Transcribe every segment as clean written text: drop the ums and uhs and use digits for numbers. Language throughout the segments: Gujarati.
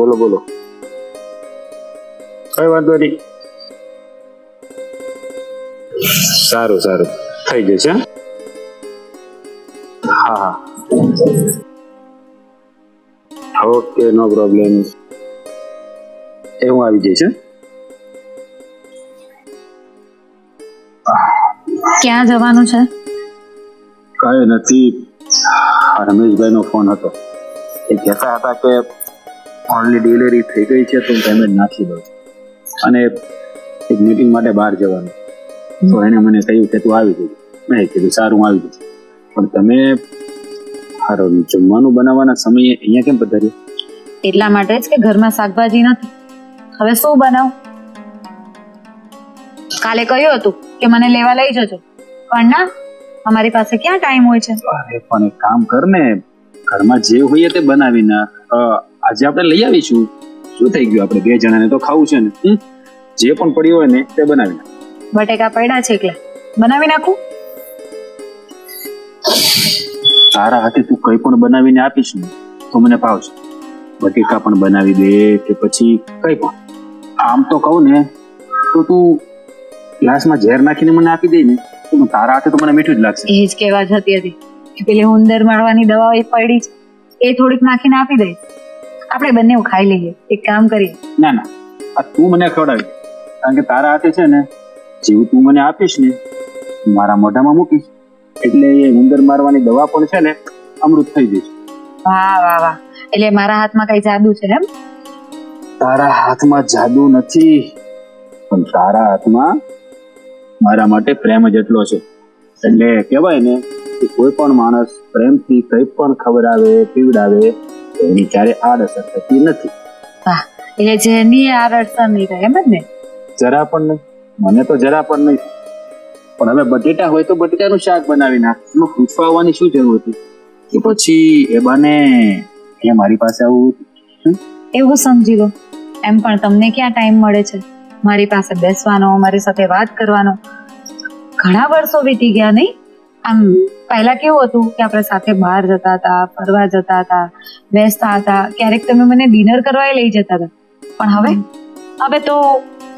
બોલો બોલો. કઈ વાંધો નહીં. સારું સારું થઈ જશે. હા હા ઓકે નો પ્રોબ્લેમ. એ હું આવી જઈશ. ક્યાં જવાનું છે? કઈ નથી. રમેશભાઈ નો ફોન હતો. એ કહેતા હતા કે ઓનલી ડિલિવરી થઈ ગઈ છે તો પેમેન્ટ નાખી દઉં અને એક મીટિંગ માટે બહાર જવાનું. તો એને મને કહ્યું કે તું આવી જજો. મેં કીધું સારું હું આવી જઈશ. પણ તમે જમવાનું બનાવવાના સમયે અહીંયા કેમ પધાર્યો? એટલા માટે જ કે ઘરમાં શાકભાજી નથી. હવે શું બનાવું? કાલે કહ્યું હતું કે મને લેવા લઈ જજો, પણ ના, અમારી પાસે ક્યાં ટાઈમ હોય છે? અરે પણ એક કામ કર ને, ઘરમાં જે હોય તે બનાવીને આજે આપણે લઈ આવીશું. શું થઈ ગયું, આપણે 2 જણાને તો ખાવું છે ને. જે પણ પડ્યું હોય ને તે બનાવી નાખ. બટેકા પડ્યા છે એટલે બનાવી નાખું. તારા હાથે તું કઈ પણ બનાવીને આપીશ ને તો મને ભાવશે. બટેકા પણ બનાવી દે કે પછી કઈ પણ. આમ તો કહું ને તો તું ગ્લાસમાં ઝેર નાખીને મને આપી દે ને તો તારા હાથે તો મને મીઠું જ લાગશે. એ જ કહેવા જતી હતી કે પેલી ઉંદર મારવાની દવા એ પડી છે, એ થોડીક નાખીને આપી દઈશ. આપણે બંને ખાઈ લઈએ. એક કામ કરીએ. ના ના, આ તું મને ખવડાવી. કારણ કે તારા હાથે છે ને જેવું તું મને આપીશ ને મારા મોઢામાં મૂકીશ એટલે એ ઉંદર મારવાની દવા પણ છે ને અમૃત થઈ જશે. વાહ વાહ વાહ. એટલે મારા હાથમાં કઈ જાદુ છે એમ? તારા હાથમાં જાદુ નથી, પણ તારા હાથમાં મારા માટે પ્રેમ જ એટલો છે. એટલે કહેવાય ને કે કોઈ પણ માણસ પ્રેમથી કઈ પણ ખવડાવે પીવડાવે એની ક્યારે આડઅસર થતી નથી. વાહ, એટલે જેની આડઅસર નહીં થાય એમ જ ને? જરા પણ નહીં. મને તો જરા પણ નહીં. પણ હવે બટેટા હોય તો બટેટાનું શાક બનાવી નાખ. એમાં પૂછવા આવવાની શું જરૂર હતી? કે પછી એ બાને એ મારી પાસે આવું એવું સમજી લો. એમ પણ તમને ક્યાં ટાઈમ મળે છે મારી પાસે બેસવાનો, મારી સાથે વાત કરવાનો? ઘણા વર્ષો વીતી ગયા નહીં? આમ પહેલા કેવું હતું કે આપણે સાથે બહાર જતા હતા, ફરવા જતા હતા, બેસતા હતા, ક્યારેક તમે મને ડિનર કરવા લઈ જતા હતા. પણ હવે તો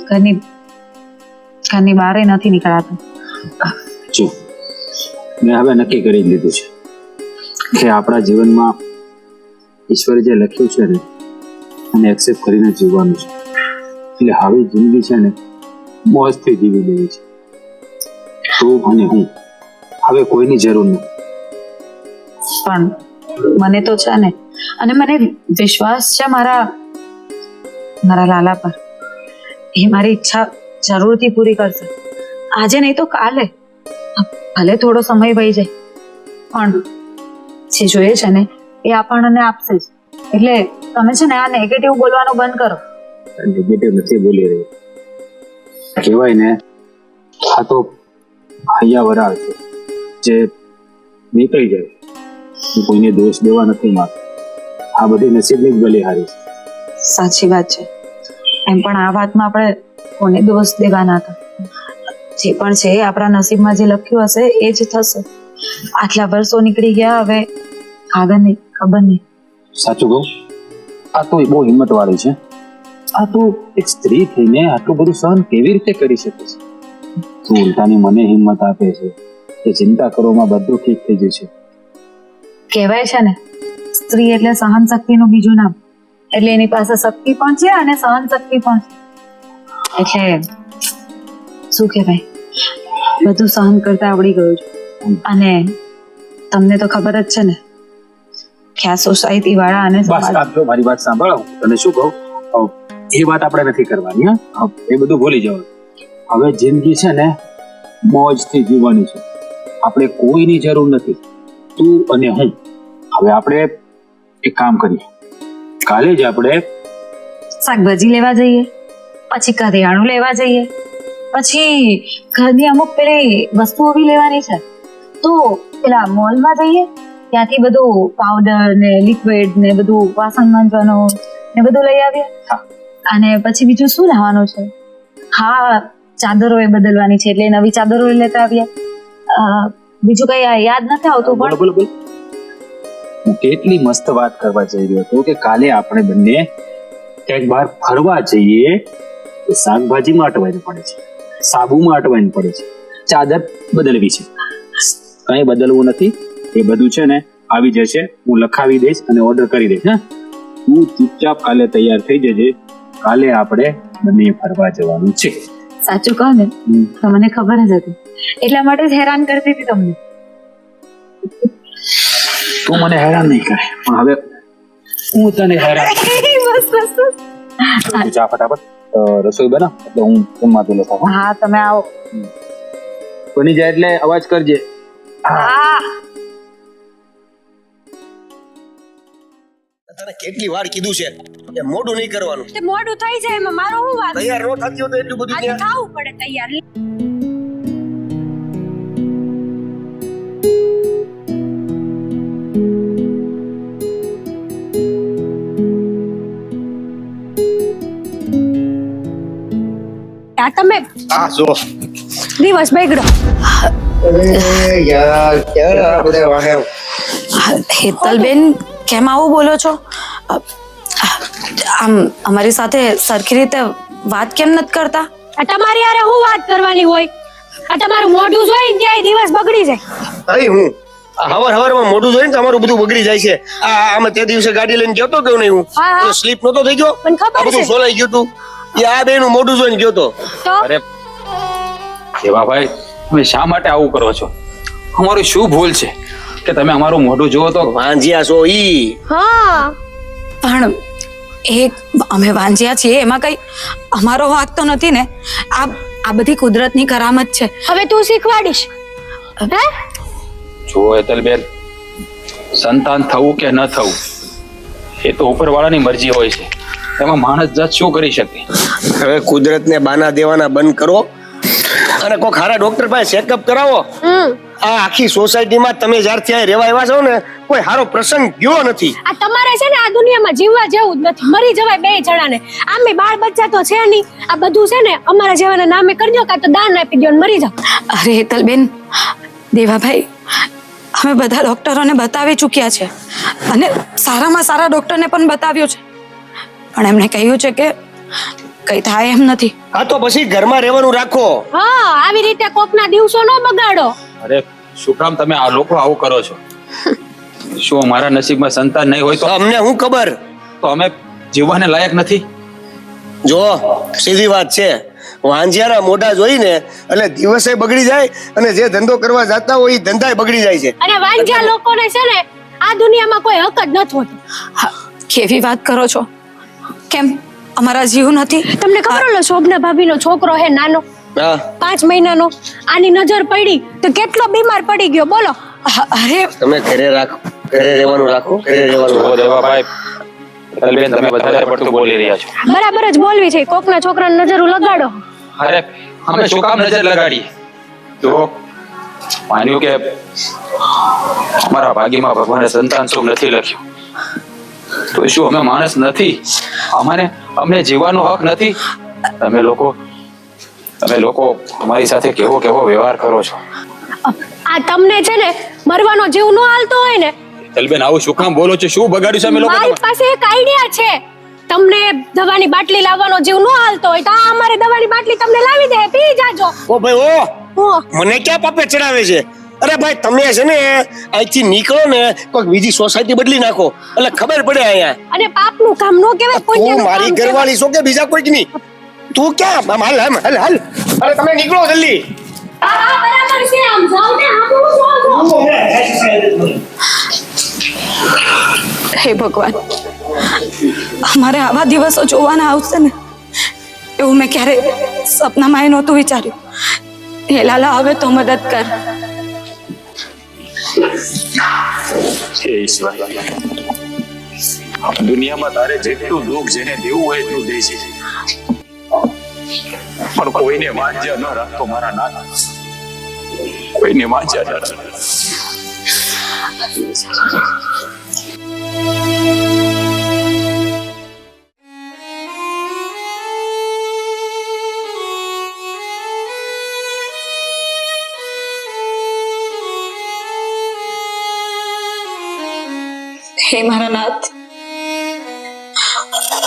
ઘરની બહાર નથી નીકળાતું. જો મેં હવે નક્કી કરી લીધું છે કે આપણા જીવનમાં ઈશ્વરે જે લખ્યું છે ને એને એક્સેપ્ટ કરીને જીવવાનું છે. એટલે હવે જિંદગી છે ને મોજથી જીવી લેવી છે. તું અને હું, હવે કોઈની જરૂર નથી. પણ મને તો છે ને, અને મને વિશ્વાસ છે મારા લાલા પર. એ મારી ઈચ્છા જરૂરથી પૂરી કરશે. આજે નહીં તો કાલે, ભલે થોડો સમય વહી જાય, પણ જે જોઈએ છે ને એ આપણને આપશે જ. એટલે તમે છે ને આ નેગેટિવ બોલવાનું બંધ કરો. નેગેટિવ નથી બોલી રહી. કહેવાય ને આ તો હૈયા વરાળ છે જે નીકળી જાય. કોઈને દોષ દેવા નથી માંગતો. આ બધી નસીબની જ બલિહારી છે. સાચી વાત છે. એમ પણ આ વાતમાં આપણે કોને દોષ દેવાના હતા? જે પણ છે આપણા નસીબમાં જે લખ્યું હશે એ જ થશે. આટલા વર્ષો નીકળી ગયા, હવે આગળ નહીં, ખબર નહીં. સાચું કહું, આ તો બહુ હિંમત વાળી છે. આ તો એક સ્ત્રી થઈને આટલું બધું સહન કેવી રીતે કરી શકે છે? તું ઉલટાની મને હિંમત આપે છે કે ચિંતા કરવામાં બધું ઠીક થઈ જશે. કહેવાય છે ને, સ્ત્રી એટલે સહન શક્તિનું બીજું નામ. એટલે એની પાસે શક્તિ પણ છે અને સહન શક્તિ પણ છે. એટલે શું કહેવાય, બધું સહન કરતા આવડી ગયું છે. અને તમને તો ખબર જ છે ને કે આ સોસાયટી વાળા અને બસ આપજો, મારી વાત સાંભળો. તને શું કહું, એ વાત આપણે નથી કરવાની. એ બધું ભૂલી જવાનું. હવે જિંદગી છે ને મોજથી જીવવાની છે. આપણે કોઈની જરૂર નથી, તું અને હું. હવે આપણે એક કામ કરીએ, કાલે જ આપણે શાકભાજી લેવા જઈએ, પછી કરિયાણું લેવા જઈએ, પછી ઘરની અમુક પેલી વસ્તુઓ બી લેવાની છે તો પેલા મોલમાં જઈએ, ત્યાંથી બધું પાવડર ને લિક્વિડ ને બધું વાસણ માંજવાનું ને બધું લઈ આવીએ. અને પછી બીજું શું લાવવાનું છે? હા, ચાદરો એ બદલવાની છે એટલે નવી ચાદરો લેતા આવીએ. બીજું કઈ યાદ નથી આવતું. પણ બોલો. હું કેટલી મસ્ત વાત કરવા જઈ રહ્યો હતો કે કાલે આપણે બંને ક્યાંક બહાર ફરવા જઈએ તો શાકભાજીમાં અટવાઈને પડે છે, સાબુમાં અટવાઈને પડે છે, ચાદર બદલવી છે. કંઈ બદલવું નથી. એ બધું છે ને આવી જશે, હું લખાવી દઈશ અને ઓર્ડર કરી દઈશ. હા, તું ચૂપચાપ કાલે તૈયાર થઈ જજે. કાલે આપણે બંને ફરવા જવાનું છે. સાચું કહો ને તો મને ખબર જ હતી, એટલા માટે જ હેરાન કરતી હતી તમને. તું મને હેરાન નહીં કરે, પણ હવે હું તને હેરાન. બસ બસ બસ. તું જા ફટાફટ રસોઈ બનાવ એટલે હું જમવા તો લખા. હા તમે આવો. બની જાય એટલે અવાજ કરજે. હા તને કેટલી વાર કીધું છે કે મોડું નહીં કરવાનું. તે મોડું થઈ જાય એમાં મારો શું વાત? તૈયાર ન થતી હોય તો એટલું બધું આજે ત્યાં થવું પડે તૈયાર. આ તમે આ જો દિવસ બગડો. યાર ક્યારે આ બધા વાહે હેતલબેન કેમ આવું બોલો છો? આમ અમારી સાથે સરખી રીતે વાત કેમ નથી કરતા? આ તમારી હારે હું વાત કરવાની હોય? આ તમારું મોઢું જોઈ ને ત્યાં દિવસ બગડી જાય. અરે હું હવારમાં મોઢું જોઈને તમારું બધું બગડી જાય છે. આમે તે દિવસે ગાડી લઈને ગયો તો કેવું નહીં હું હા, હા. તો સ્લીપ નતો થઈ ગયો. મને ખબર આ બધું છે. સોલાઈ ગયું તું. એ આ બેનું મોઢું જોઈને ગયો તો. તો અરે દેવાભાઈ, તમે શા માટે આવું કરો છો? અમારું શું ભૂલ છે કે તમે અમારું મોઢું જુઓ તો? વાંજિયા છો ઈ. હા પણ એ અમે વાંજ્યા છીએ એમાં કઈ અમારો વાંક તો નથી ને. આ બધી કુદરતની કરામત છે. હવે તું શીખવાડીશ હે? જુઓ હેતલબેન, સંતાન થવું કે ન થવું એ તો ઉપરવાળાની મરજી હોય છે. એમાં માણસ જાત શું કરી શકે? હવે કુદરતને બાના દેવાના બંધ કરો અને કોઈ ખારા ડોક્ટર પાસે ચેકઅપ કરાવો. આ આખી સોસાયટીમાં તમે જ્યારથી અહીં રહેવા આવ્યા છો ને કોઈ સારો પ્રસંગ ગયો નથી. આ તમારે છે ને આ દુનિયામાં જીવવા જેવું જ નથી. મરી જવાય બે જણાને. આમે બાળ બચ્ચા તો છે નહીં. આ બધું છે ને અમારા જેવાના નામે કરજો કાં તો દાન આપી દો ને મરી જાઓ. અરે હેતલબેન, દેવાભાઈ, અમે બધા ડોક્ટરોને બતાવી ચૂક્યા છે અને સારામાં સારા ડોક્ટરને પણ બતાવ્યું છે, પણ એમણે કહ્યું છે કે કઈ થાય એમ નથી. હા તો પછી ઘરમાં રહેવાનું રાખો. હા આવી રીતે કોકના દિવસો ન બગાડો. અરે શું કામ તમે આ લોકો આવું કરો છો? શું અમારા નસીબમાં સંતાન નહીં હોય તો અમને શું ખબર? તો અમે જીવવાને લાયક નથી? જો સીધી વાત છે, વાંજિયાના મોઢા જોઈને એટલે દિવસે બગડી જાય અને જે ધંધો કરવા જતા હોય એ ધંધાય બગડી જાય છે. અને વાંજ્યા લોકોને છે ને આ દુનિયામાં કોઈ હક જ નથી હોતો. હા, કેવી વાત કરો છો? કેમ અમારા જીવ નથી? તમને ખબર ઓલો શોભના ભાભીનો છોકરો હે નાનો, હા 5 મહિનાનો, આની નજર પડી તો કેટલો બીમાર પડી ગયો બોલો. અરે તમે ઘરે રાખો, ઘરે રહેવાનું રાખો, ઘરે રહેવાનું રાખો. દેવાભાઈ, હેતલબેન, તમે વધારે પડતું બોલી રહ્યા છો. બરાબર જ બોલવી છે. કોકના છોકરાને નજર લગાડો. અરે અમે શું કામ નજર લગાડીએ? જો માન્યું કે અમારા ભાગ્યમાં ભગવાને સંતાન સુખ નથી લખ્યું, તો શું અમે માણસ નથી? અમને જીવવાનો હક નથી? તમે લોકો અમારી સાથે કેવો વ્યવહાર કરો છો? આ તમને છે ને મરવાનો જીવ ન હાલતો હોય ને, હેતલબેન, આવું શું કામ બોલો છો? શું બગાડ્યું છે અમે લોકો? મારી પાસે એક આઈડિયા છે. તમને દવાની બાટલી લાવવાનો જીવ ન હાલતો હોય તો આ અમારી દવાની બાટલી તમને લાવી દે, પી જાજો. ઓ ભાઈ હો, મને ક્યાં પાપે ચડાવે છે? અરે ભાઈ તમે છે ને અહીંથી નીકળો ને કોઈક બીજી સોસાયટી બદલી નાખો એટલે ખબર પડે. અહીંયા અને પાપનું કામ નો કહેવાય. તું પુણ્યનું મારી કામ કહેવાય. ઘરવાળી છો કે બીજા કોઈક ની? તું ક્યાં? હાલ અરે તમે નીકળો જલ્દી. હા, હા, બરાબર છે. આમ જાઓ ને, આમ જાઓ. હે ભગવાન, અમારે આવા દિવસો જોવાના આવશે ને એવું મેં ક્યારે સપનામાં નહોતું વિચાર્યું. હે લાલા, હવે તો મદદ કર. હે ઈશ્વર, દુનિયામાં તારે જેટલું દુઃખ જેને દેવું હોય એટલું દે છે, પણ કોઈને વાંચ્યા ન રાખતો મારા નાથ. કોઈને વાંચ્યા ન રાખતો. હે મારા નાથ,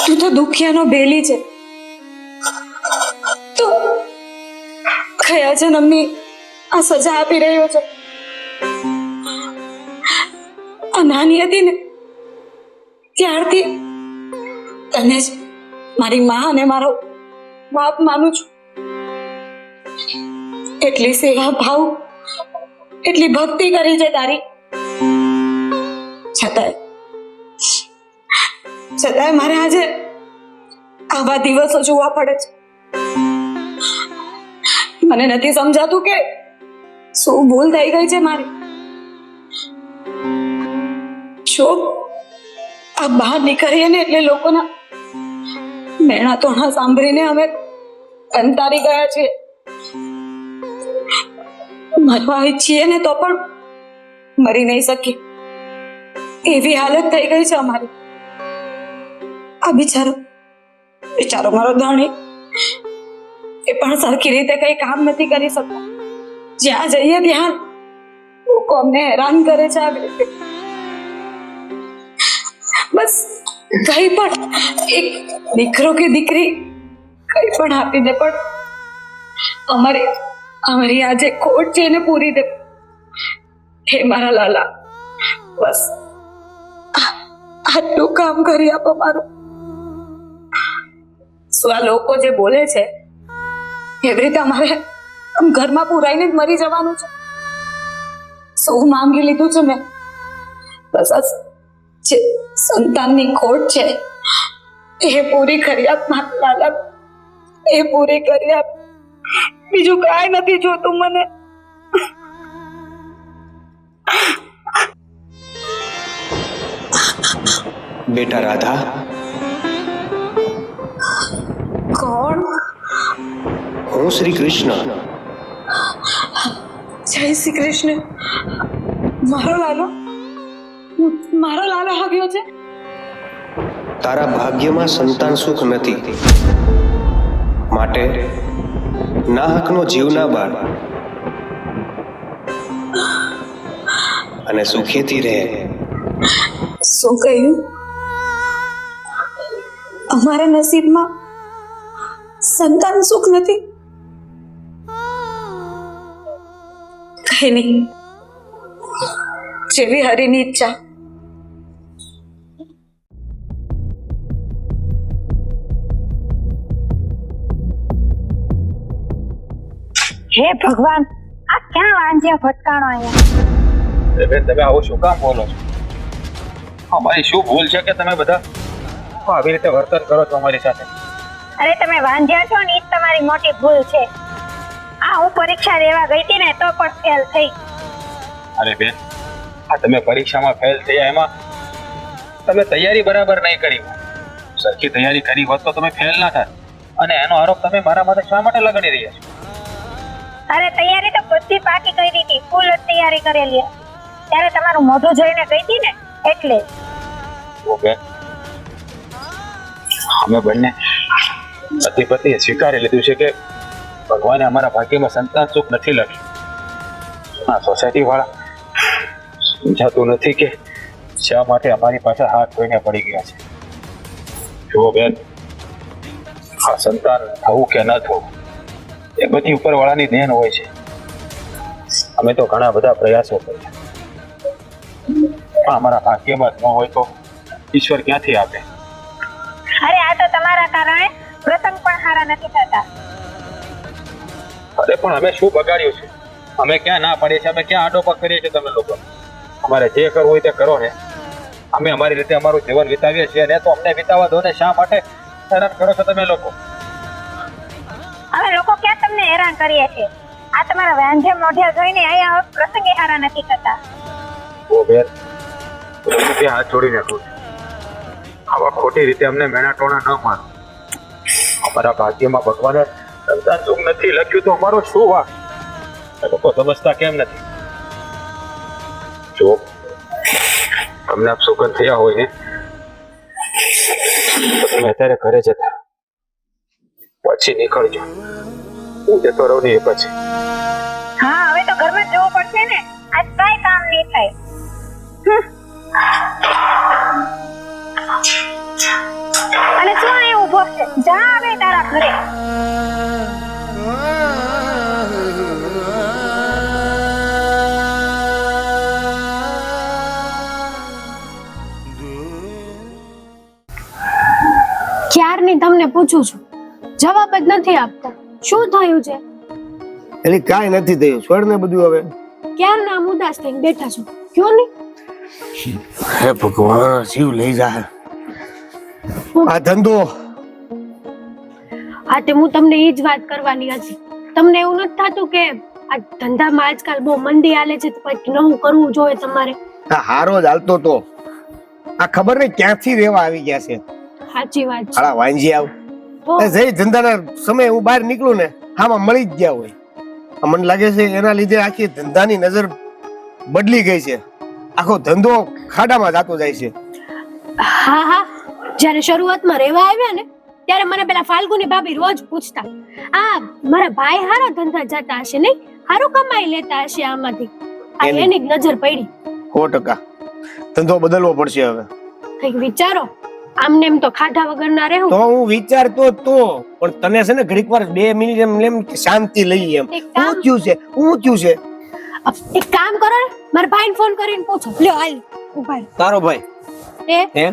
તું તું તો દુખિયાનો બેલી છે. તો કયા જન્મની આ સજા આપી રહ્યો છે? આ નાની હતી ને ત્યારથી તને જ મારી માં અને મારો બાપ માનું છું. એટલી સેવા ભાવ, એટલી ભક્તિ કરી છે તારી, છતાંય મારે આજે આવા દિવસો જોવા પડે છે. મને નથી સમજાતું કે શું ભૂલ થઈ ગઈ છે મારી. જો આ બહાર નીકળીએ ને એટલે લોકોના મેણા તોણા સાંભળીને અમે કંટાળી ગયા છીએ. મરવા ઈચ્છીએ ને તો પણ મરી નહીં શકીએ એવી હાલત થઈ ગઈ છે અમારી. આ બિચારો મારો ધણી એ પણ સરખી રીતે કઈ કામ નથી કરી શકતો. જ્યાં જઈએ ત્યાં લોકો અમને હેરાન કરે છે આવી રીતે. બસ કઈ પણ એક દીકરો કે દીકરી કઈ પણ આપી દે, પણ અમારી આ જે ખોટ છે એને પૂરી દે. હે મારા લાલા, બસ આટલું કામ કરી આપો મારું. શું આ લોકો જે બોલે છે એવી રીતે અમારે ઘરમાં પુરાઈને જ મરી જવાનું છે? શું માંગી લીધું છે મેં? બસ આ જે સંતાનની ખોટ છે એ પૂરી કરી આપ મારા લાલા, એ પૂરી કરી આપ. બીજું કાંઈ નથી જોતું મને. બેટા રાધા, કોણ? હું શ્રી કૃષ્ણ. જય શ્રી કૃષ્ણ. મારો લાલો આવ્યો છે. તારા ભાગ્યમાં સંતાન સુખ નથી, માટે નાહકનો જીવ ના બાળ અને સુખેથી રહે. શું કહ્યું? અમારા નસીબમાં સંતાન સુખ નથી? કઈ નહીં, જેવી હરિની ઈચ્છા. હે ભગવાન, આ ક્યાં વાંજ્યા ભટકાણો અહીંયા? બેન, તમે આવું શું કામ બોલો છો? અમારી શું ભૂલ છે કે તમે બધા આવી રીતે વર્તન કરો છો અમારી સાથે? અરે તમે વાંજ્યા છો ને, એ જ તમારી મોટી ભૂલ છે. હું પરીક્ષા દેવા ગઈ હતી ને તો પણ ફેલ થઈ. અરે બેન, તમે પરીક્ષામાં ફેલ થયા, એમાં તમે તૈયારી બરાબર નહીં કરી. સરખી તૈયારી કરી હોત તો તમે ફેલ ના થાત. અને એનો આરોપ તમે મારા માટે શા માટે લગાડી રહ્યા છો? અરે તૈયારી તો બધી પાકી કરી હતી, ફૂલ જ તૈયારી કરેલી. ત્યારે તમારું મોઢું જોઈને ગઈ હતી ને એટલે. બેન, અમે બંને પતિ પતિએ સ્વીકારી લીધું છે કે ભગવાને અમારા ભાગ્યમાં સંતાન સુખ નથી લખ્યું. આ સોસાયટી વાળા સમજાતું નથી કે શા માટે અમારી પાસે હાથ ધોઈને પડી ગયા છે. જુઓ બેન, આ સંતાન થવું કે ન થવું એ બધી ઉપરવાળાની દેન હોય છે. અમે તો ઘણા બધા પ્રયાસો કર્યા, પણ અમારા ભાગ્યમાં ન હોય તો ઈશ્વર ક્યાંથી આપે? અરે આ તો તમારા કારણે પ્રસંગ પણ સારા નથી થતા. અરે પણ અમે શું બગાડ્યું છે? અમે ક્યાં ના પાડીએ છીએ? અમે ક્યાં આડો પગ કરીએ છીએ? તમે લોકો અમારે જે કરવું હોય તે કરો ને. અમે અમારી રીતે અમારું જીવન વિતાવીએ છીએ ને તો અમને વિતાવવા દો ને. શા માટે હેરાન કરો છો તમે લોકો? અમે લોકો ક્યાં તમને હેરાન કરીએ છીએ? આ તમારા વાંજે મોઢિયા જોઈને અહીંયા પ્રસંગે સારા નથી થતા. ઓ બેન, હું હાથ જોડી નાખું છું. આવા ખોટી રીતે અમને મેણા ટોણા ન મારો. અમારા ભાગ્યમાં ભગવાને સંતાન સુખ નથી લખ્યું તો અમારો શું વાંક? લોકો સમજતા કેમ નથી? જો તમને આપ સુગંધ થયા હોય ને તો તમે અત્યારે ઘરે જતા પછી નીકળજો. હું જતો રહું ને એ પછી. હા, હવે તો ઘરમાં જ જવું પડશે ને. આજ કઈ કામ નહીં થાય. અને શું જા આવે તારા ઘરે. ક્યારની તમને પૂછું છું, જવાબ જ નથી આપતા. શું થયું છે? એટલે કાંઈ નથી થયું, છોડ ને બધું હવે. ક્યારના આમ ઉદાસ થઈને બેઠા છો, કયો નહીં? હે ભગવાન, શિવ લઈ જા આ ધંધો. હા તે હું તમને એ જ વાત કરવાની હતી. તમને એવું નથી થતું કે આ ધંધામાં આજકાલ બહુ મંદી હાલે છે, તો કંઈક નવું કરવું જોઈએ તમારે? આ હારો જ હાલતો તો આ ખબર નહીં ક્યાંથી રેવા આવી ગયા છે. સાચી વાત છે. હાલા વાંજી આવ તો જઈ ધંધાના સમય હું બહાર નીકળું ને હામાં મળી જ ગયા હોય. આ મને લાગે છે એના લીધે આખી ધંધાની નજર બદલી ગઈ છે. આખો ધંધો ખાડામાં જતો જાય છે. હા હા, જ્યારે શરૂઆતમાં રહેવા આવ્યા ને ત્યારે મને પેલા ફાલ્ગુની ભાભી રોજ પૂછતા, આ મારા ભાઈ હારા ધંધા જતા હશે નહીં, હારું કમાઈ લેતા હશે આમાંથી. આ એની જ નજર પડી. 100% ધંધો બદલવો પડશે હવે. કંઈક વિચારો. આમને એમ તો ખાધા વગર ના રહેવું. તો હું વિચારતો તો પણ તને છે ને ઘડીક વાર 2 મિનિટ એમ શાંતિ લઈ એમ. એક કામ- હું થયું છે, હું થયું છે. એક કામ કરો ને, મારા ભાઈને ફોન કરીને પૂછો. લ્યો હાલ ઉભા રહો. તારો ભાઈ એ હે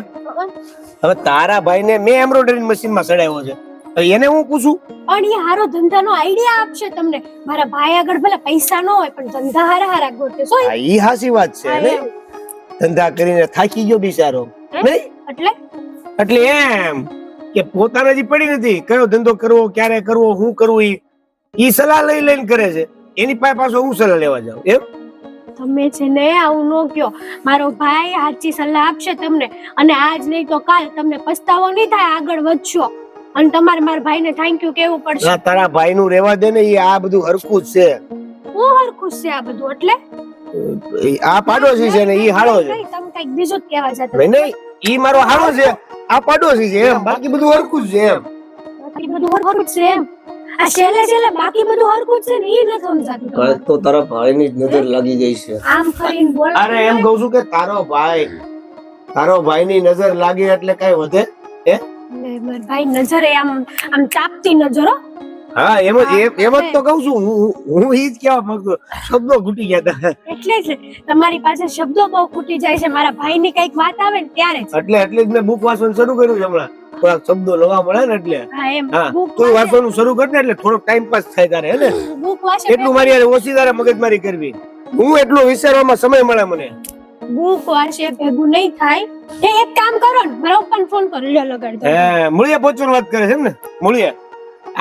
હવે તારા ભાઈને મેં એમ્બ્રોઇડરી મશીનમાં સડાવ્યો છે, તો એને હું પૂછું? પણ એ હારો ધંધાનો આઈડિયા આપશે તમને. મારા ભાઈ આગળ ભલે પૈસા ન હોય પણ ધંધા હારા હારા ગોતે. શું હા, ઈ હાસી વાત છે ને. ધંધા કરીને થાકી ગયો બિચારો. નહીં એટલે એટલે એમ કે પોતાને જ પડી નથી કયો ધંધો કરવો, ક્યારે કરવો, શું કરવું, ઈ સલાહ લઈ લઈને કરે છે. એની પાસે પાછો હું સલાહ લેવા જાઉં એમ? તમે છે ને આવું ન કયો. મારો ભાઈ સાચી સલાહ આપશે તમને, અને આજ નહીં તો કાલ તમને પસ્તાવો નહીં થાય. આગળ વધશો અને તમારે મારા ભાઈને થેન્ક યુ કહેવું પડશે. ના, તારા ભાઈનું રહેવા દે ને, ઈ આ બધું હરખું જ છે. હું હરખું છે આ બધું? એટલે આ પાડોશી છે ને ઈ હાળો છે. નહીં, તમે કઈક બીજું જ કહેવા જતા. નહીં નહીં, ઈ મારો હાળો છે, આ પાડોશી છે એમ. બાકી બધું હરખું જ છે એમ. બાકી બધું હરખું જ છે એમ. આ છેલ્લે છેલ્લે બાકી બધું હરખું જ છે ને, ઈ નથી સમજાતું તમને. તો તારા ભાઈની જ નજર લાગી ગઈ છે. આમ કરીને બોલ. અરે એમ કહું છું કે તારો ભાઈની નજર લાગી એટલે કઈ વધે? મારા ભાઈ નજરે આમ આમ ચાપતી નજરો. હા, એમ જ તો કહું છું. હું ઈ જ કહેવા માંગતો, શબ્દો ઘૂટી ગયા હતા. એટલે જ તમારી પાસે શબ્દો બહુ ખૂટી જાય છે. મારા ભાઈની કઈક વાત આવે ને ત્યારે જ. એટલે જ મેં બુક વાંચવાનું શરૂ કર્યું છે હમણાં. થોડાક શબ્દો નવા મળે ને એટલે. હા એમ હા, બુક તું વાંચવાનું શરૂ કર ને એટલે થોડોક ટાઈમ પાસ થાય તારે, હે ને? બુક વાંચે એટલું મારી હારે ઓછી તારે મગજમારી કરવી. હું એટલું વિચારવામાં સમય મળે મને. બુક વાંચે ભેગું નહીં થાય. એક કામ કરો ને, મારા ઉપર ફોન કરો, લ્યો લગાડ દો. હે, મૂળિયા પહોંચવાની વાત કરે છે એમ ને? મૂળિયા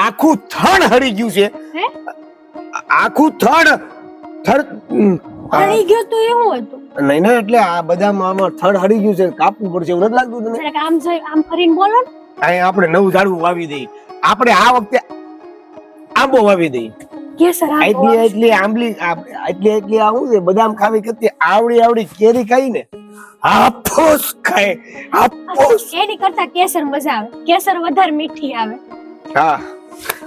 આખું થડ હરી ગયું છે. હે આખું થડ હળી ગયો તો એવું હતું. નહીં ને, એટલે આ બધામાં થડ હરી ગયું છે, કાપવું પડશે એવું નથી લાગતું તને? જરાક આમ ફરીને બોલો ને. અહીં આપણે નવું ઝાડવું વાવી દઈએ. આપણે આ વખતે આંબો વાવી દઈએ. કેસર એટલી આંબલી એટલી આ શું છે, બદામ ખાવી કરતી આવડી કેરી ખાઈ ને હાફોસ ખાય, હાફોસ. એની કરતા કેસર મજા આવે. કેસર વધારે મીઠી આવે. હા,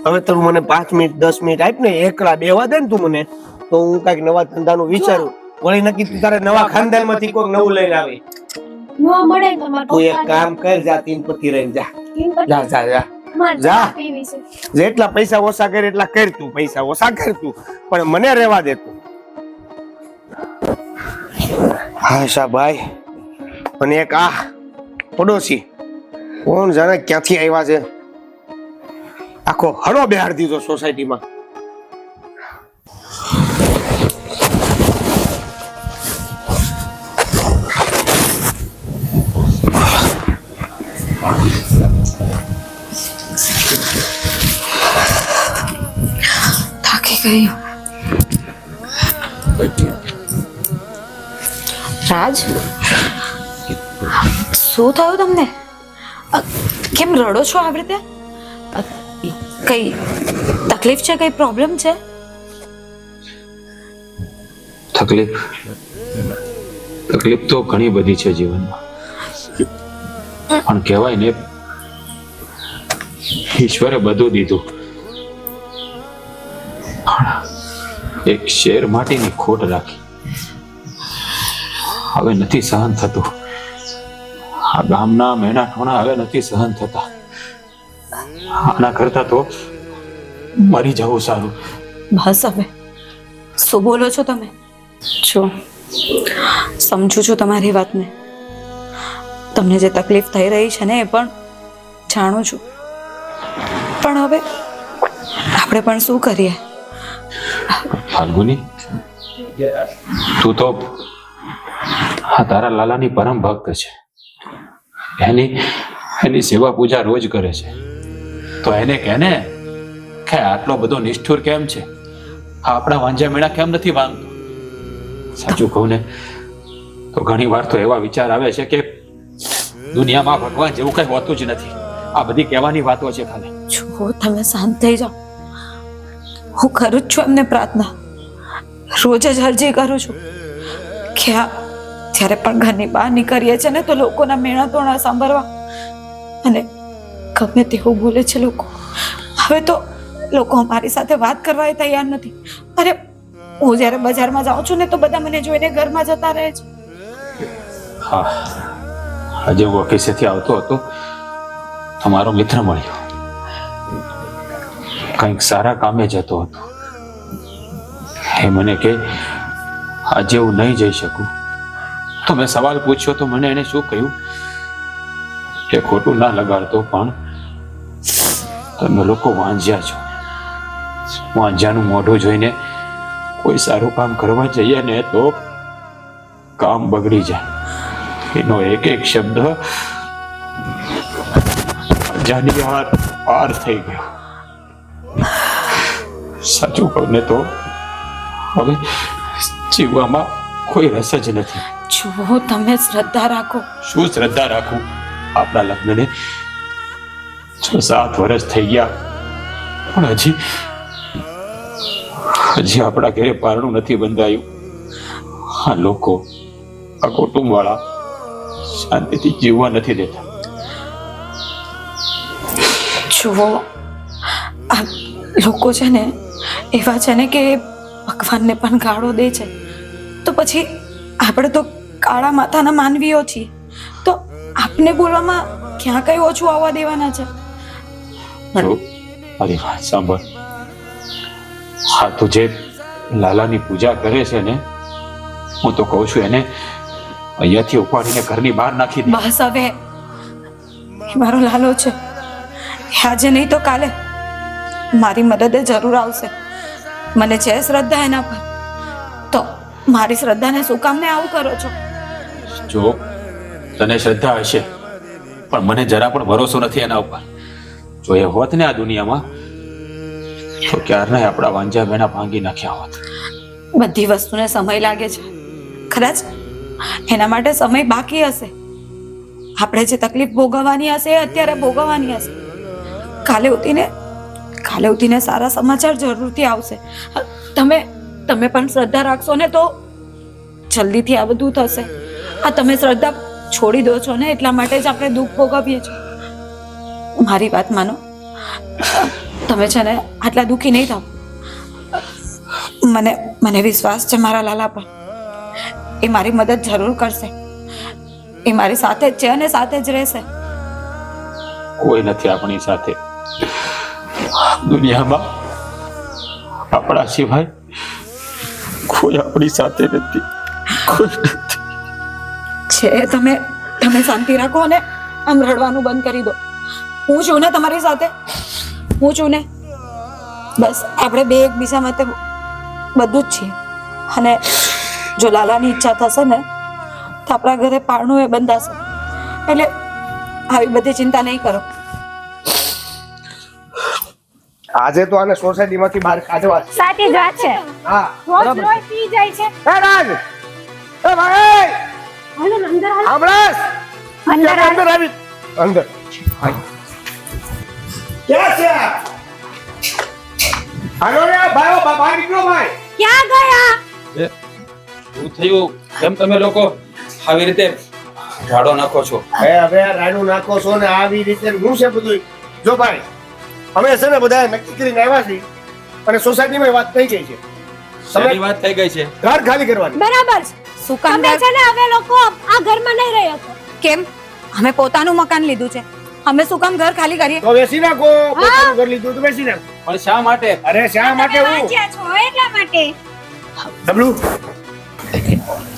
હવે તું મને 5 મિનિટ 10 મિનિટ આપ ને, એકલા બેવા દે ને તું મને, તો હું કઈક નવા ધંધાનું વિચારું. વળી નક્કી તું તારે નવા ખાનદાનમાંથી કોઈક નવું લઈને આવી. નો મળે તો મારે તું એક કામ કર, જા તીન પતિ રહીને જા. જા જા જા મારે જા. ચા પીવી છે. જેટલા પૈસા ઓછા કરે એટલા કર તું, પૈસા ઓછા કર તું, પણ મને રહેવા દે તું. હા શાભાઈ, અને એક આ પડોશી કોણ જાણે ક્યાંથી આવ્યા છે, આખો હળો બેહાડ દીધો સોસાયટીમાં. થાકી ગઈ. રાજ, શું થયું તમને? કેમ રડો છો આવી રીતે? કઈ તકલીફ છે, કઈ પ્રોબ્લેમ છે? તકલીફ તો ઘણી બધી છે જીવનમાં, પણ કહેવાય ને ઈશ્વરે બધું દીધું, પણ એક શેર માટેની ખોટ રાખી. હવે નથી સહન થતું. આ ગામના મહેણા ઠોણા હવે નથી સહન થતા. આના કરતા તો મરી જવું સારું. બસ હવે શું બોલો છો તમે? જો સમજુ છું તમારી વાતને, તમને જે તકલીફ થઈ રહી છે ને એ પણ જાણું છું, પણ હવે આપણે પણ શું કરીએ? ફાલ્ગુની, તું તો આ તારા લાલાની પરમ ભક્ત છે. એની સેવા પૂજા રોજ કરે છે. તો એને કહે કે આટલો બધો નિષ્ઠુર કેમ છે? આપણા વાંઝા મેળા કેમ નથી વાંધતો? સાચું કહું ને તો ઘણી વાર તો એવા વિચાર આવે છે કે દુનિયામાં ભગવાન જેવું કઈ હોતું જ નથી. આ બધી કહેવાની વાતો છે ખાલી. જો તમે શાંત થઈ જાઓ. હું કરું જ છું એમને પ્રાર્થના, રોજ જ અરજી કરું છું કે આ જ્યારે પણ ઘરની બહાર નીકળીએ છે ને તો લોકોના મેણા તોણા સાંભળવા, અને ગમે તેવું બોલે છે લોકો. હવે તો લોકો અમારી સાથે વાત કરવા તૈયાર નથી. અરે હું જ્યારે બજારમાં જાઉં છું ને તો બધા મને જોઈને ઘરમાં જતા રહે છે. હા, આજે હું ઓફિસેથી આવતો હતો, તમારો મિત્ર મળ્યો. કંઈક સારા કામે જતો હતો. એ મને કે આજે હું નહીં જઈ શકું. તો મેં સવાલ પૂછ્યો તો મને એને શું કહ્યું કે ખોટું ના લગાડતો, પણ તમે લોકો વાંઝ્યા છો. વાંઝ્યાનું મોઢું જોઈને કોઈ સારું કામ કરવા જઈએ ને તો કામ બગડી જાય. એનો એક એક શબ્દ જાની પાર થઈ ગયો. સાચું કહું ને તો હવે જીવવામાં કોઈ રસ જ નથી. જો તમે શ્રદ્ધા રાખો. શું શ્રદ્ધા રાખું? આપણા લગ્નને 6-7 વર્ષ થઈ ગયા, પણ હજી આપણા ઘરે પારણું નથી બંધાયું. આ લોકો, આ કુટુંબ વાળા શાંતિથી જીવવા નથી દેતા. જુઓ, આ લોકો છે ને એવા છે ને કે ભગવાનને પણ ગાળો દે છે. તો પછી આપણે તો કાળા માથાના માનવીઓ છીએ, તો આપને બોલવામાં ક્યાં કઈ ઓછું આવવા દેવાના છે? જો મારી વાત સાંભળ. હા, તું જે લાલાની પૂજા કરે છે ને, હું તો કહું છું એને અહીંયાથી ઉપાડીને ઘરની બહાર નાખી દે. બસ હવે, એ મારો લાલો છે. આજે નહીં તો કાલે મારી મદદે જરૂર આવશે. મને છે શ્રદ્ધા એના પર, તો મારી શ્રદ્ધાને શું કામ ને આવું કરો છો? જો તને શ્રદ્ધા હશે, પણ મને જરા પણ ભરોસો નથી એના ઉપર. જો એ હોત ને આ દુનિયામાં તો ક્યારના આપણા વાંઝા બેના ભાંગી નાખ્યા હોત. બધી વસ્તુને સમય લાગે છે, કદાચ એના માટે સમય બાકી હશે. આપણે જે તકલીફ ભોગવવાની હશે એ અત્યારે ભોગવવાની હશે. કાલે ઉઠીને સારા સમાચાર જરૂરથી આવશે. તમે પણ શ્રદ્ધા રાખશો ને તો જલ્દીથી આ બધું થશે. આ તમે શ્રદ્ધા છોડી દો છો ને એટલા માટે જ આપણે દુઃખ ભોગવીએ છીએ. મારી વાત માનો, તમે છે ને આટલા દુઃખી નહીં થાવ. મને વિશ્વાસ છે મારા લાલા પર. એ મારી મદદ જરૂર કરશે. એ મારી સાથે જ છે અને સાથે જ રહેશે. કોઈ નથી આપણી સાથે દુનિયામાં. આપણા સિવાય કોઈ આપણી સાથે નથી. કોઈ નથી. છે તમે શાંતિ રાખો અને આમ રડવાનું બંધ કરી દો. હું છું ને તમારી સાથે, હું છું ને. બસ આપણે બે એકબીજા માટે બધું જ છીએ. અને જો લાલાની ઈચ્છા થશે ને તો આપણા ઘરે પારણું એ બંધાશે. એટલે આવી બધી ચિંતા નહીં કરો. આજે તો આને સોસાયટીમાંથી બહાર કાઢવા છે. સાચી જ વાત છે. હા, રોજ બરાબર. રોજ પી જાય છે. એ રાજ, એ ભાઈ, હાલો ને અંદર હાલો. આમળાસ, અંદર હાલો. અંદર આવી, અંદર. ક્યાં છે? હાલો રે ભાઈઓ, બહાર નીકળો ભાઈ. ક્યાં ગયા? શું થયું? કેમ તમે લોકો આવી રીતે રાડો નાખો છો? હવે રાડું નાખો છો ને આવી રીતે હું છે બધું. જો ભાઈ, અમે છે ને બધા નક્કી કરીને આવ્યા છીએ અને સોસાયટીમાં વાત થઈ ગઈ છે. સારી વાત થઈ ગઈ છે. ઘર ખાલી કરવાની. બરાબર છે. શું કામ? તમે છે ને હવે લોકો આ ઘરમાં નહીં રહી શકો. કેમ? અમે પોતાનું મકાન લીધું છે, અમે શું કામ ઘર ખાલી કરીએ? તો બેસી નાખો, પોતાનું ઘર લીધું તો બેસી નાખો. પણ શા માટે? અરે શા માટે હું વાંચ્યા છો એટલા માટે. ડબલું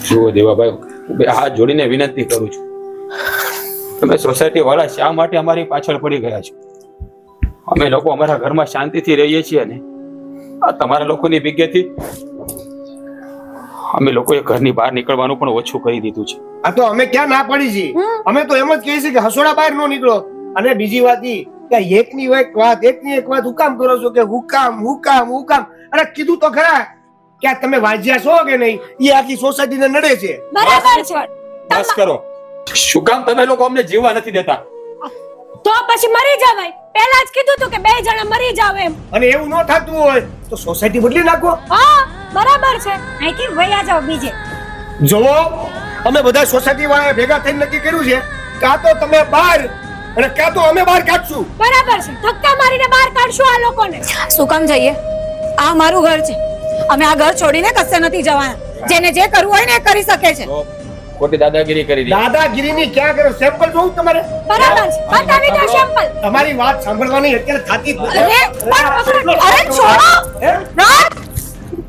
જુઓ દેવાભાઈ, હું બે હાથ જોડીને વિનંતી કરું છું, તમે સોસાયટી વાળા શા માટે અમારી પાછળ પડી ગયા છો? અમે લોકો અમારા ઘરમાં શાંતિથી રહીએ છીએ ને આ તમારા લોકોની વિજ્ઞાથી અમે લોકોએ ઘરની બહાર નીકળવાનું પણ ઓછું કરી દીધું છે. આ તો અમે ક્યાં ના પડી છીએ? અમે તો એમ જ કહીએ છીએ કે હસોડા બહાર નો નીકળો. અને બીજી વાત ઈ કે એકની એક વાત હું કામ કરો છો કે હું કામ અરે કીધું તો ખરા કે આ તમે વાજ્યા છો કે નહીં એ આખી સોસાયટીને નડે છે. બરાબર છે. બસ કરો. શું કામ તમે લોકો અમને જીવવા નથી દેતા? તો પછી મરી જવાય. પહેલા જ કીધું તું કે 2 જણા મરી જાવ એમ. અને એવું ન થતું હોય તો સોસાયટી બદલી નાખો. હા બરાબર છે. અહીંથી વયા જાવ બીજે. જોવો, અમે બધા સોસાયટી વાળા ભેગા થઈને નક્કી કર્યું છે કાં તો તમે બહાર અને કાં તો અમે બહાર કાઢશું. બરાબર છે. ધક્કા મારીને બહાર કાઢશું આ લોકોને. શું કામ જઈએ? આ મારું ઘર છે, અમે આ ઘર છોડીને કશે નથી જવાના. જેને જે કરવું હોય ને એ કરી શકે છે. તો ખોટી દાદાગીરી કરી દીધી. દાદાગીરીની ક્યાં કરો? સેમ્પલ જોઉં તમારે? બરાબર છે. બતાવી દો સેમ્પલ. તમારી વાત સાંભળવાની અત્યારે થાતી જ નથી. અરે છોડો હે? રાજ,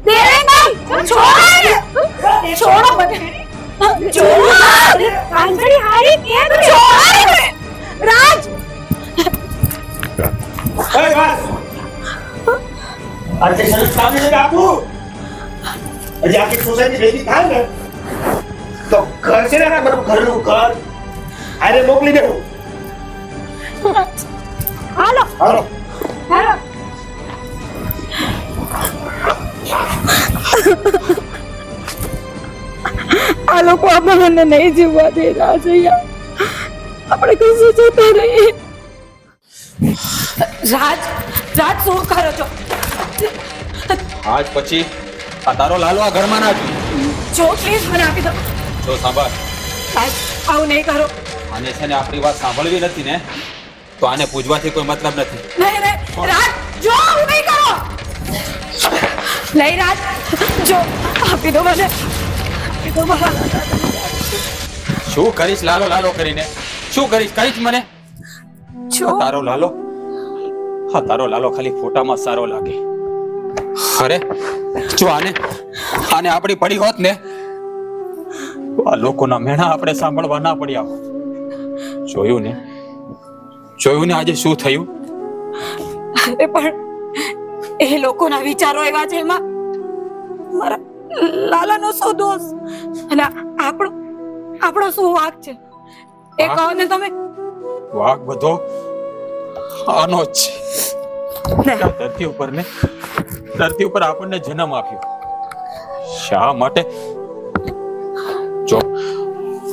તેરે નહીં છોડો મને. છોડો આંગળી હારી કેમ છે? રાજ, અરે બસ. આજે શરત સામે લઈને આપું. હજી આખી સોસાયટી ભેગી થાય ને તો ઘર છે ને મારું ઘરનું ઘર આરે મોકલી દેવું. હાલો હાલો. હાલો. આ લોકો આપણને નહીં જીવવા દે. રાજ, આપણે કશું જતા રહીએ. રાજ, શું કરો છો? આજ પછી આ તારો લાલો આ ઘરમાં ના જોઈએ. જો પ્લીઝ મને આપી દો. જો સાંભળ, રાજ, આવું નહીં કરો. આને છે ને આપણી વાત સાંભળવી નથી ને તો આને પૂછવાથી કોઈ મતલબ નથી. નહીં, રાજ, જો આવું નહીં કરો. નહીં રાજ, જો આપી દો મને. આપી દો મને. શું કરીશ લાલો લાલો કરીને? શું કરીશ? કહીશ મને? જો આ તારો લાલો ખાલી ફોટામાં સારો લાગે. અરે જો આને આપણી પડી હોત ને તો આ લોકોના મેણા આપણે સાંભળવા ના પડ્યા હોત. જોયું ને આજે શું થયું? અરે પણ એ લોકોના વિચારો એવા છે, એમાં મારા લાલાનો શું દોષ અને આપણો શું વાંક છે એ કહો ને તમે. વાઘ બધો આનો જ છે. ને ધરતી ઉપર આપણને જન્મ આપ્યો શા માટે? જો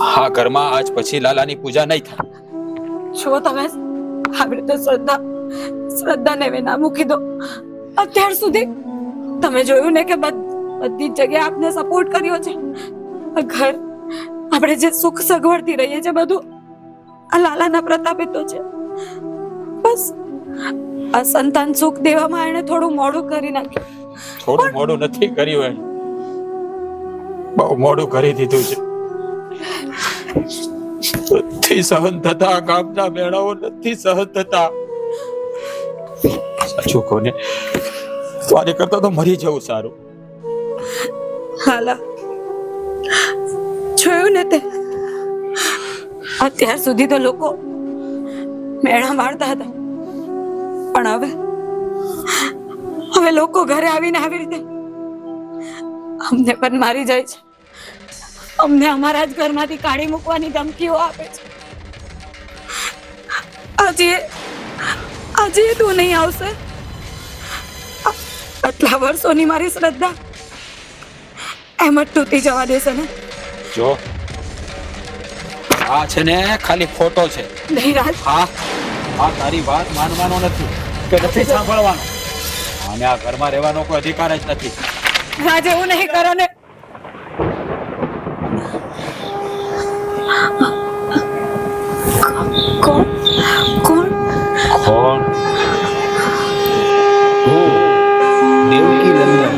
આ ઘરમાં આજ પછી લાલાની પૂજા નહીં થાય. જો તમે આવી રીતે શ્રદ્ધાને વિના મૂકી દો. અત્યાર સુધી તમે જોયું ને કે બધી જગ્યાએ આપને સપોર્ટ કર્યો છે. આ ઘર, આપણે જે સુખ સગવડથી રહીએ છીએ બધું આ લાલાના પ્રતાપે તો છે. બસ આ સંતાન સુખ દેવામાં એને થોડું મોડું કરી નાખ્યું. થોડું મોડું નથી કર્યું, એને બહુ મોડું કરી દીધું છે. નથી સહન થતા, ગામના મેળાઓ નથી સહન થતા. સાચું કોને તો આને કરતા તો મરી જવું સારું. હાલા, જોયું ને તે અત્યાર સુધી તો લોકો મેળા મારતા હતા, પણ હવે લોકો ઘરે આવીને આવી રીતે અમને પણ મારી જાય છે. અમને અમારા જ ઘરમાંથી કાઢી મૂકવાની ધમકીઓ આપે છે. આજે તું નહીં આવશે. આટલા વર્ષોની મારી શ્રદ્ધા એમ જ તૂટી જવા દેશે ને? જો આ છે ને ખાલી ફોટો છે. નહીં રાજ, આ તારી વાત માનવાનો નથી કે નથી સાંભળવાનો. અને આ ઘરમાં રહેવાનો કોઈ અધિકાર જ નથી. રાજ, એવું નહીં કરો ને. કોણ કોણ કોણ? દેવકી નંદન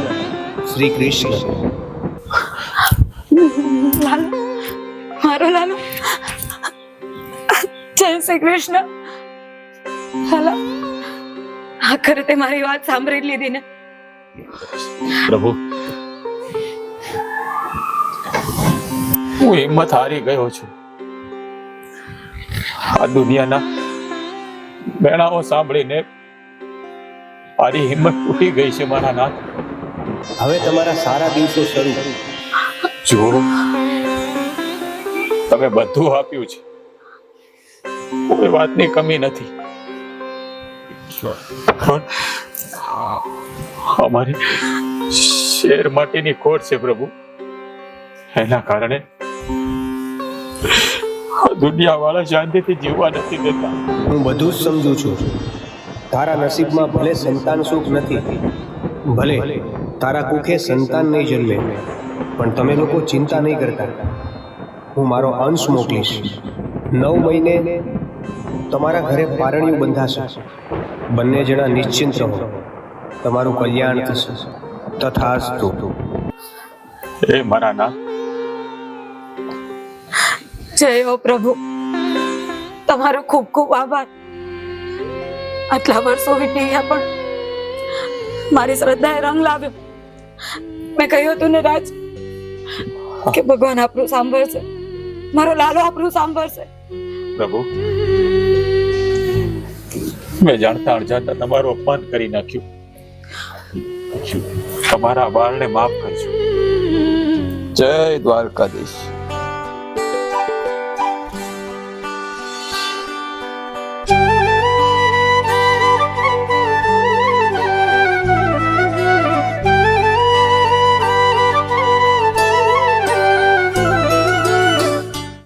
શ્રી કૃષ્ણ. લાલો, મારો લાલો. જય શ્રી કૃષ્ણ. હાલા આખરે તે મારી વાત સાંભળી લીધી ને. પ્રભુ, હું હિંમત હારી ગયો છું. આ દુનિયાના બેણાઓ સાંભળીને મારી હિંમત તૂટી ગઈ છે મારા નાથ. હવે તમારા સારા દિવસો શરૂ. જુઓ, તમે બધું આપ્યું છે, કોઈ વાતની કમી નથી, પણ અમારી શેર માટેની ખોટ છે પ્રભુ. એના કારણે દુનિયા વાળા શાંતિથી જીવવા નથી દેતા. હું બધું જ સમજુ છું. તારા નસીબમાં ભલે સંતાન સુખ નથી, ભલે તારા કુખે સંતાન નહીં જન્મે, પણ તમે લોકો ચિંતા નહીં કરતા. હું મારો અંશ મોકલીશ. 9 મહિને તમારા ઘરે પારણિયું બંધાશે. બંને જણા નિશ્ચિંત રહો. તમારું કલ્યાણ થશે. તથાસ્તુ. એ મારા નાથ, જય હો પ્રભુ, તમારો ખૂબ ખૂબ આભાર. આટલા વર્ષો વીતી ગયા પણ મારી શ્રદ્ધાએ રંગ લાવ્યો. મેં કહ્યું હતું ને રાજ કે ભગવાન આપણું સાંભળશે, મારો લાલો આપણું સાંભળશે. પ્રભુ, મેં જાણતા અણજાણતા તમારું અપમાન કરી નાખ્યું. તમારા બાળને માફ કરજો. જય દ્વારકાધીશ.